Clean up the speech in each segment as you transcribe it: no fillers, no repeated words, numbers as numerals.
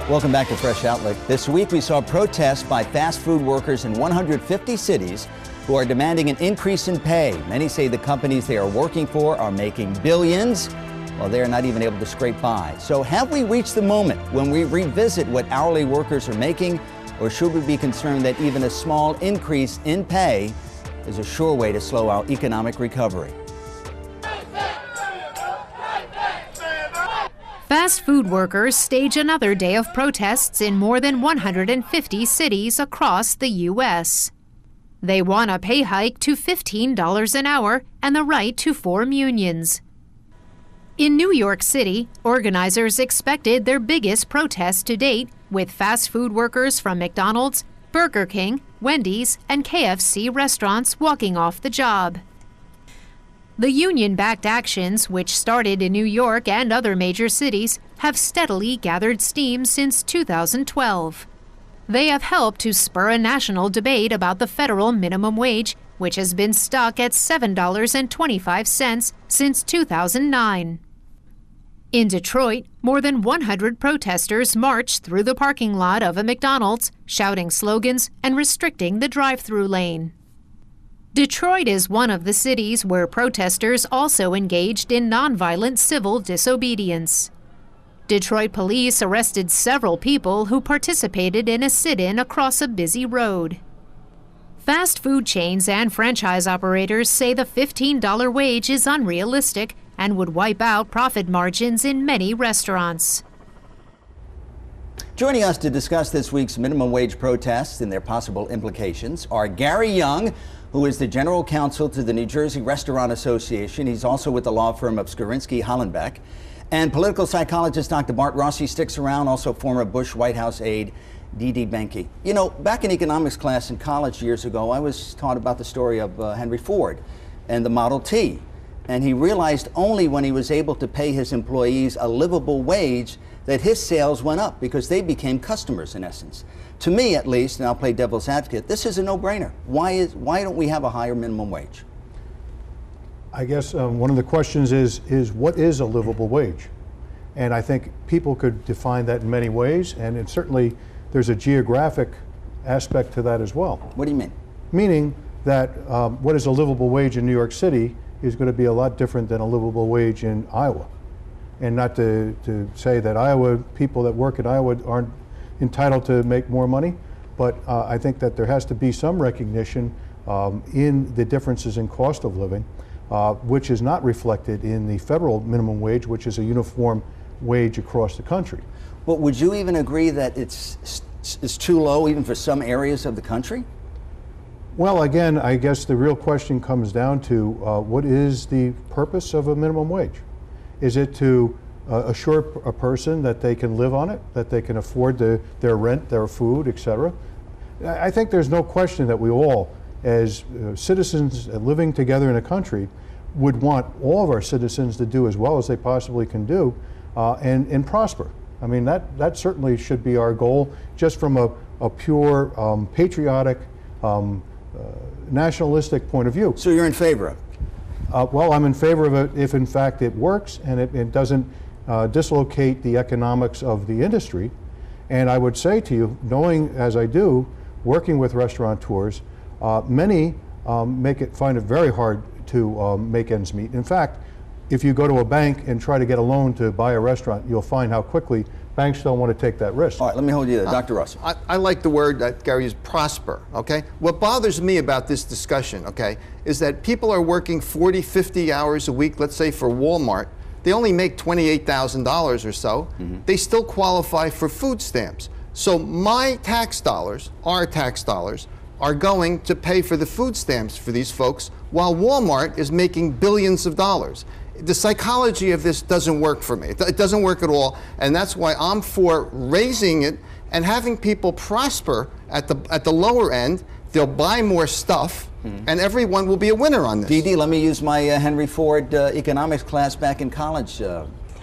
Welcome back to Fresh Outlook. This week we saw protests by fast food workers in 150 cities who are demanding an increase in pay. Many say the companies they are working for are making billions while they are not even able to scrape by. So have we reached the moment when we revisit what hourly workers are making, or should we be concerned that even a small increase in pay is a sure way to slow our economic recovery? Fast food workers stage another day of protests in more than 150 cities across the U.S. They want a pay hike to $15 an hour and the right to form unions. In New York City, organizers expected their biggest protest to date, with fast food workers from McDonald's, Burger King, Wendy's, and KFC restaurants walking off the job. The union-backed actions, which started in New York and other major cities, have steadily gathered steam since 2012. They have helped to spur a national debate about the federal minimum wage, which has been stuck at $7.25 since 2009. In Detroit, more than 100 protesters marched through the parking lot of a McDonald's, shouting slogans and restricting the drive-through lane. Detroit is one of the cities where protesters also engaged in nonviolent civil disobedience. Detroit police arrested several people who participated in a sit-in across a busy road. Fast food chains and franchise operators say the $15 wage is unrealistic and would wipe out profit margins in many restaurants. Joining us to discuss this week's minimum wage protests and their possible implications are Gary Young, who is the general counsel to the New Jersey Restaurant Association. He's also with the law firm of Skowronski Hollenbeck. And political psychologist Dr. Bart Rossi sticks around, also former Bush White House aide Dee Dee Benkie. You know, back in economics class in college years ago, I was taught about the story of Henry Ford and the Model T. And he realized only when he was able to pay his employees a livable wage that his sales went up, because they became customers in essence. To me, at least, and I'll play devil's advocate, this is a no-brainer. Why don't we have a higher minimum wage? I guess one of the questions is what is a livable wage? And I think people could define that in many ways, and certainly there's a geographic aspect to that as well. What do you mean? Meaning that what is a livable wage in New York City is going to be a lot different than a livable wage in Iowa. And not to say that people that work in Iowa aren't entitled to make more money, but I think that there has to be some recognition in the differences in cost of living, which is not reflected in the federal minimum wage, which is a uniform wage across the country. But would you even agree that it's too low even for some areas of the country? Well, again, I guess the real question comes down to what is the purpose of a minimum wage? Is it to assure a person that they can live on it, that they can afford their rent, their food, etc.? I think there's no question that we all, as citizens living together in a country, would want all of our citizens to do as well as they possibly can do and prosper. I mean, that certainly should be our goal, just from a pure patriotic, nationalistic point of view. So you're in favor of it? Well, I'm in favor of it if in fact it works and it doesn't dislocate the economics of the industry. And I would say to you, knowing as I do, working with restaurateurs, many find it very hard to make ends meet. In fact, if you go to a bank and try to get a loan to buy a restaurant, you'll find how quickly banks don't want to take that risk. All right, let me hold you there. Dr. Rossi. I like the word that Gary used, prosper, okay? What bothers me about this discussion, okay, is that people are working 40, 50 hours a week, let's say for Walmart. They only make $28,000 or so. Mm-hmm. They still qualify for food stamps. So my tax dollars, our tax dollars, are going to pay for the food stamps for these folks, while Walmart is making billions of dollars. The psychology of this doesn't work for me. It doesn't work at all, and that's why I'm for raising it and having people prosper at the lower end. They'll buy more stuff, and everyone will be a winner on this. Dee Dee, let me use my Henry Ford economics class back in collge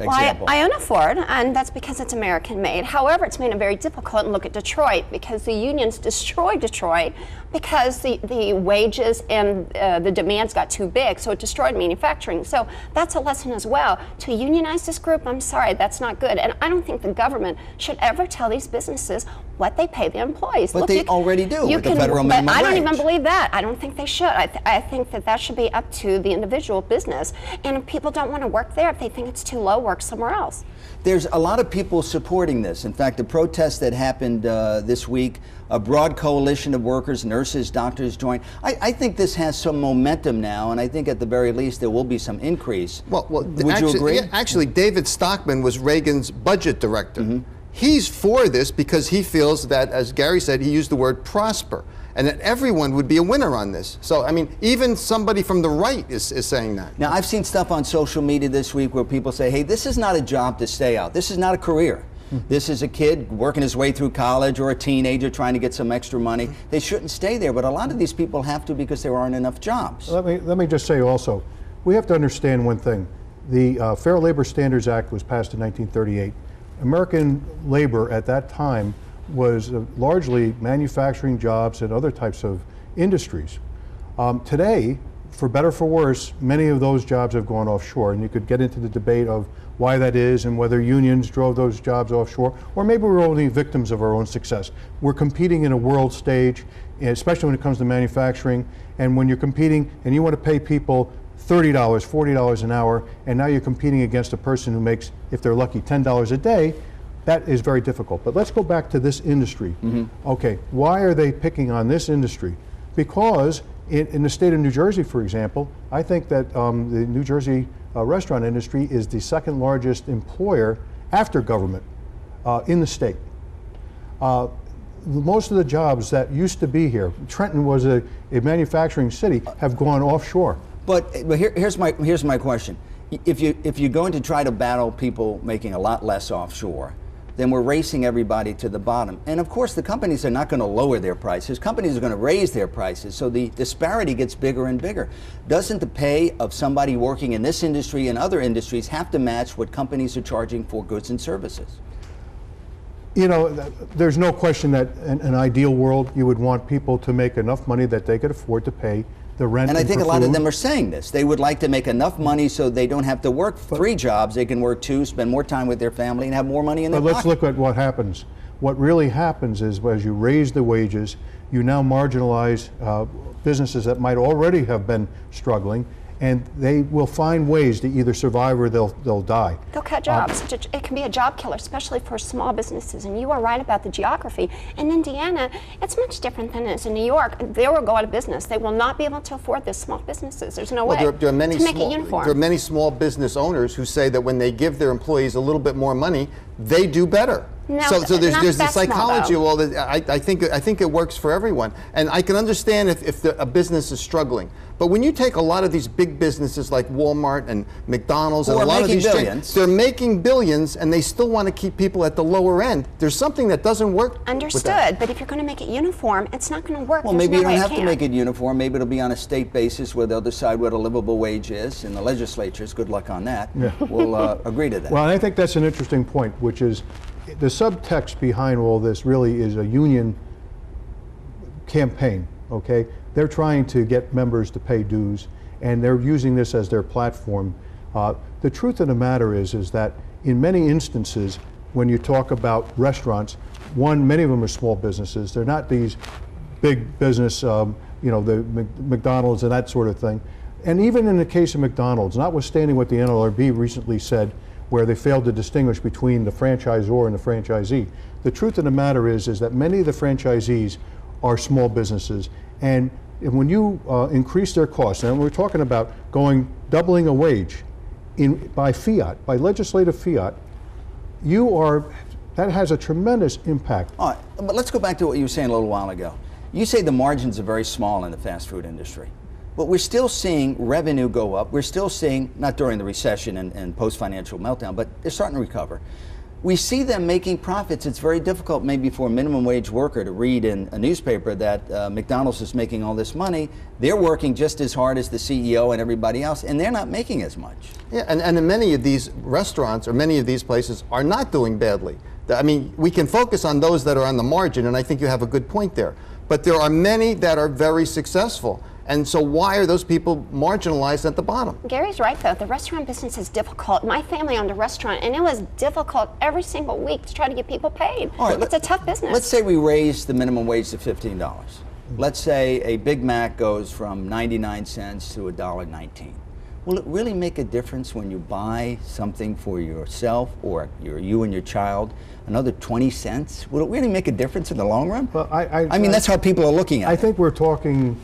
example. Well, I own a Ford, and that's because it's American made. However, it's made it very difficult. And look at Detroit, because the unions destroyed Detroit because the wages and the demands got too big, so it destroyed manufacturing. So that's a lesson as well. To unionize this group, I'm sorry, that's not good. And I don't think the government should ever tell these businesses what they pay the employees. But they already do with the federal minimum I don't wage. even believe that. I don't think they should. I think that should be up to the individual business. And if people don't want to work there, if they think it's too low, work somewhere else. There's a lot of people supporting this. In fact, the protest that happened this week, a broad coalition of workers, nurses, doctors joined. I think this has some momentum now, and I think at the very least there will be some increase. Would you agree? Yeah, actually, David Stockman was Reagan's budget director. He's for this because he feels that, as Gary said, he used the word prosper, and that everyone would be a winner on this. So, I mean, even somebody from the right is saying that. Now, I've seen stuff on social media this week where people say, hey, this is not a job to stay out. This is not a career. This is a kid working his way through college or a teenager trying to get some extra money. They shouldn't stay there, but a lot of these people have to because there aren't enough jobs. Let me just say also, we have to understand one thing. The Fair Labor Standards Act was passed in 1938. American labor at that time was largely manufacturing jobs and other types of industries. Today, for better or for worse, many of those jobs have gone offshore, and you could get into the debate of why that is and whether unions drove those jobs offshore, or maybe we're only victims of our own success. We're competing in a world stage, especially when it comes to manufacturing, and when you're competing and you want to pay people $30, $40 an hour, and now you're competing against a person who makes, if they're lucky, $10 a day, that is very difficult. But let's go back to this industry. Okay, why are they picking on this industry? Because in the state of New Jersey, for example, I think that the New Jersey restaurant industry is the second largest employer after government in the state. Most of the jobs that used to be here, Trenton was a manufacturing city, have gone offshore. But here's my question. If you're going to try to battle people making a lot less offshore, then we're racing everybody to the bottom. And of course, the companies are not going to lower their prices. Companies are going to raise their prices, so the disparity gets bigger and bigger. Doesn't the pay of somebody working in this industry and other industries have to match what companies are charging for goods and services? You know, there's no question that in an ideal world, you would want people to make enough money that they could afford to pay the rent. And I think for a lot food. of them are saying this. They would like to make enough money so they don't have to work 3 jobs. They can work 2, spend more time with their family, and have more money in their But pocket. let's look at what happens. What really happens is, as you raise the wages, you now marginalize businesses that might already have been struggling, and they will find ways to either survive or they'll die. They'll cut jobs. It can be a job killer, especially for small businesses. And you are right about the geography. In Indiana, it's much different than it is in New York. They will go out of business. They will not be able to afford these small businesses. There's no way There are many to make small, it uniform. There are many small business owners who say that when they give their employees a little bit more money, they do better. No, so there's not the that small, psychology of though. all that. I think it works for everyone, and I can understand if a business is struggling. But when you take a lot of these big businesses like Walmart and McDonald's, and Who a are lot of making these chains, billions. they're making billions, and they still want to keep people at the lower end. There's something that doesn't work. with that. Understood, but if you're going to make it uniform, it's not going to work. Well, There's maybe no you don't way have to can. make it uniform. Maybe it'll be on a state basis where they'll decide what a livable wage is, and the legislatures, good luck on that, will agree to that. Well, I think that's an interesting point, which is the subtext behind all this really is a union campaign, okay? They're trying to get members to pay dues, and they're using this as their platform. The truth of the matter is that in many instances, when you talk about restaurants, many of them are small businesses. They're not these big business, the McDonald's and that sort of thing. And even in the case of McDonald's, notwithstanding what the NLRB recently said, where they failed to distinguish between the franchisor and the franchisee, the truth of the matter is that many of the franchisees are small businesses, and when you increase their costs, and we're talking about doubling a wage by fiat, by legislative fiat, that has a tremendous impact. All right, but let's go back to what you were saying a little while ago. You say the margins are very small in the fast food industry, but we're still seeing revenue go up. We're still seeing, not during the recession and post-financial meltdown, but they're starting to recover. we see them making profits. It's very difficult maybe for a minimum wage worker to read in a newspaper that McDonald's is making all this money. They're working just as hard as the CEO and everybody else, and they're not making as much. Yeah, and many of these restaurants or many of these places are not doing badly. I mean, we can focus on those that are on the margin, and I think you have a good point there. But there are many that are very successful. And so why are those people marginalized at the bottom? Gary's right, though. The restaurant business is difficult. My family owned a restaurant, and it was difficult every single week to try to get people paid. All right, it's a tough business. Let's say we raise the minimum wage to $15. Let's say a Big Mac goes from 99 cents to $1.19. Will it really make a difference when you buy something for yourself or you and your child, another 20 cents? Will it really make a difference in the long run? Well, I mean, that's how people are looking at it. I think we're talking,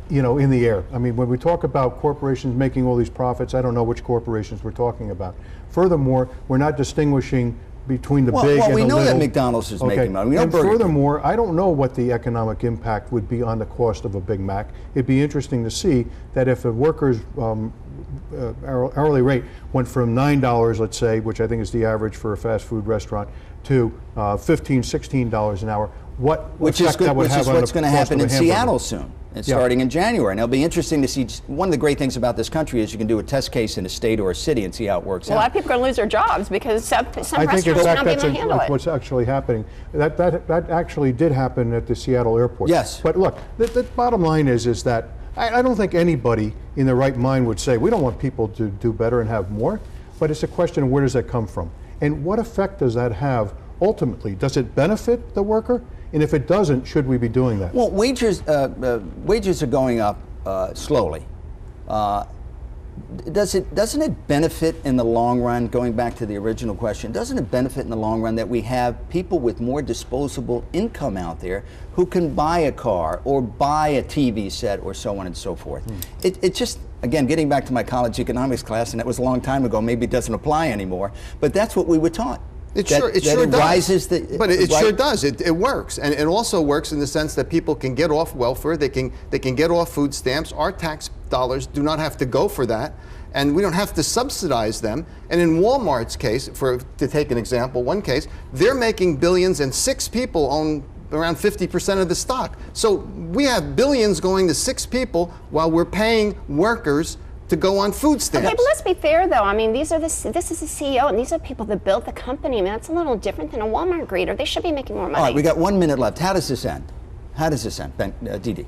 in the air. I mean, when we talk about corporations making all these profits, I don't know which corporations we're talking about. Furthermore, we're not distinguishing between the big and the little. Well, we know that McDonald's is making money. We know and Burger King. furthermore, I don't know what the economic impact would be on the cost of a Big Mac. It'd be interesting to see that if a worker's hourly rate went from $9, let's say, which I think is the average for a fast food restaurant, to $15, $16 an hour, what effect that would have on the what's going to cost happen of in a hamburger. Seattle soon. It's starting in January. And it'll be interesting to see. One of the great things about this country is you can do a test case in a state or a city and see how it works out. A lot of people are going to lose their jobs because some I think restaurants are not able to handle that's it. what's actually happening. That actually did happen at the Seattle airport. Yes. But look, the bottom line is that I don't think anybody in their right mind would say we don't want people to do better and have more, but it's a question of where does that come from? And what effect does that have ultimately? Does it benefit the worker? And if it doesn't, should we be doing that? Well, wages are going up slowly. Doesn't it benefit in the long run, going back to the original question, doesn't it benefit in the long run that we have people with more disposable income out there who can buy a car or buy a TV set or so on and so forth? It just, again, getting back to my college economics class, and that was a long time ago, maybe it doesn't apply anymore, but that's what we were taught. It sure does. But it right? sure does. It works, and it also works in the sense that people can get off welfare. They can get off food stamps. Our tax dollars do not have to go for that, and we don't have to subsidize them. And in Walmart's case, to take an example, one case, they're making billions, and 6 people own around 50% of the stock. So we have billions going to 6 people while we're paying workers to go on food stamps. Okay, but let's be fair, though. I mean, this is the CEO, and these are people that built the company. I mean, that's a little different than a Walmart greeter. They should be making more money. All right, we got 1 minute left. How does this end? Dee Dee?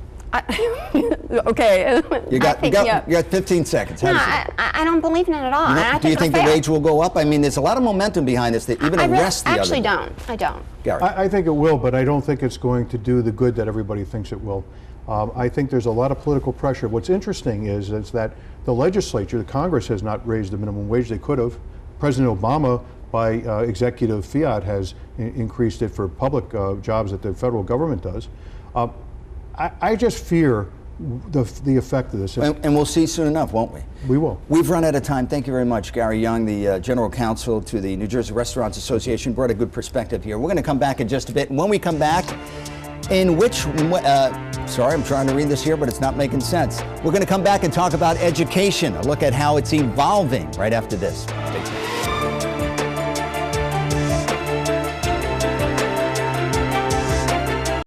Okay. You got 15 seconds. How No, does it end? I don't believe in it at all. and I Do you think the it'll fail. wage will go up? I mean, there's a lot of momentum behind this that even arrests the other. Actually don't. I don't. Gary. I think it will, but I don't think it's going to do the good that everybody thinks it will. I think there's a lot of political pressure. What's interesting is that the legislature, the Congress, has not raised the minimum wage. They could have. President Obama, by executive fiat, has increased it for public jobs that the federal government does. I just fear the effect of this. And we'll see soon enough, won't we? We will. We've run out of time. Thank you very much, Gary Young, the General Counsel to the New Jersey Restaurants Association. Brought a good perspective here. We're going to come back in just a bit. And when we come back, sorry, I'm trying to read this here, but it's not making sense. We're going to come back and talk about education, a look at how it's evolving right after this.